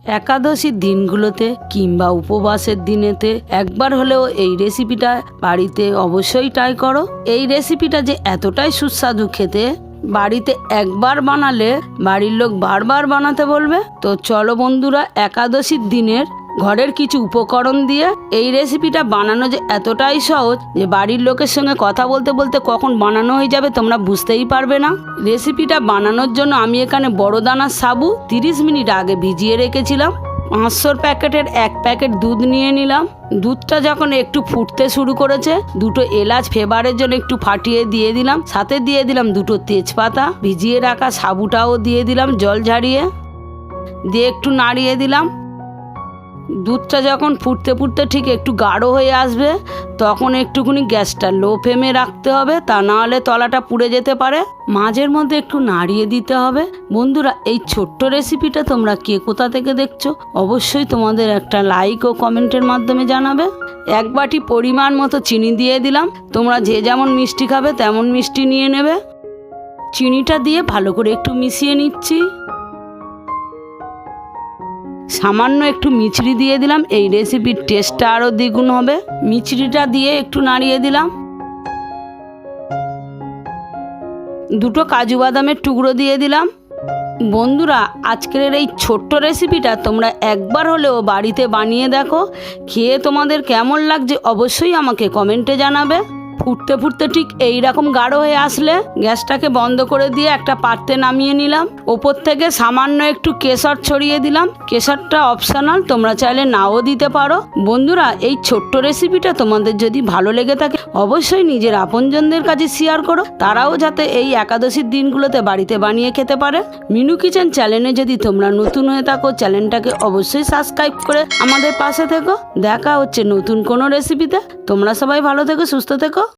একাদশীর দিনগুলোতে কিংবা উপবাসের দিনেতে একবার হলেও এই রেসিপিটা বাড়িতে অবশ্যই ট্রাই করো। এই রেসিপিটা যে এতটাই সুস্বাদু খেতে, বাড়িতে একবার বানালে বাড়ির লোক বারবার বানাতে বলবে। তো চলো বন্ধুরা, একাদশীর দিনের ঘরের কিছু উপকরণ দিয়ে এই রেসিপিটা বানানো যে এতটাই সহজ যে বাড়ির লোকের সঙ্গে কথা বলতে বলতে কখন বানানো হয়ে যাবে তোমরা বুঝতেই পারবে না। রেসিপিটা বানানোর জন্য আমি এখানে বড় দানার সাবু 30 মিনিট আগে ভিজিয়ে রেখেছিলাম। 500 প্যাকেটের 1 প্যাকেট দুধ নিয়ে নিলাম। দুধটা যখন একটু ফুটতে শুরু করেছে, 2টো এলাচ ফ্লেভারের জন্য একটু ফাটিয়ে দিয়ে দিলাম। সাথে দিয়ে দিলাম 2টো তেজপাতা। ভিজিয়ে রাখা সাবুটাও দিয়ে দিলাম জল ঝাড়িয়ে, দিয়ে একটু নাড়িয়ে দিলাম। দুধটা যখন ফুটতে ফুটতে ঠিক একটু গাঢ় হয়ে আসবে, তখন একটুখানি গ্যাসটা লো ফ্লেমে রাখতে হবে, তা না হলে তলাটা পুড়ে যেতে পারে। মাঝের মধ্যে একটু নাড়িয়ে দিতে হবে। বন্ধুরা, এই ছোট্ট রেসিপিটা তোমরা কে কোথা থেকে দেখছো অবশ্যই তোমাদের একটা লাইক ও কমেন্টের মাধ্যমে জানাবে। 1 বাটি পরিমাণ মতো চিনি দিয়ে দিলাম। তোমরা যে যেমন মিষ্টি খাবে তেমন মিষ্টি নিয়ে নেবে। চিনিটা দিয়ে ভালো করে একটু মিশিয়ে নিচ্ছি। সামান্য একটু মিছরি দিয়ে দিলাম, এই রেসিপির টেস্টটা আরও দ্বিগুণ হবে। মিছরিটা দিয়ে একটু নাড়িয়ে দিলাম। 2টো কাজু বাদামের টুকরো দিয়ে দিলাম। বন্ধুরা, আজকের এই ছোট্ট রেসিপিটা তোমরা একবার হলেও বাড়িতে বানিয়ে দেখো। খেয়ে তোমাদের কেমন লাগছে অবশ্যই আমাকে কমেন্টে জানাবে। ফুটতে ফুটতে ঠিক এই রকম গাঢ় হয়ে আসলে গ্যাসটাকে বন্ধ করে দিয়ে একটা পাত্রে নামিয়ে নিলাম। ওপর থেকে সামান্য একটু কেশর ছড়িয়ে দিলাম। কেশরটা অপশনাল, তোমরা চাইলে নাও দিতে পারো। বন্ধুরা, এই ছোট্ট রেসিপিটা তোমাদের যদি ভালো লেগে থাকে অবশ্যই নিজের আপনজনদের কাছে শেয়ার করো, তারাও যাতে এই একাদশীর দিনগুলোতে বাড়িতে বানিয়ে খেতে পারে। মিনু কিচেন চ্যানেলে যদি তোমরা নতুন হয়ে থাকো, চ্যানেলটাকে অবশ্যই সাবস্ক্রাইব করে আমাদের পাশে থেকো। দেখা হচ্ছে নতুন কোনো রেসিপিতে। তোমরা সবাই ভালো থেকো, সুস্থ থেকো।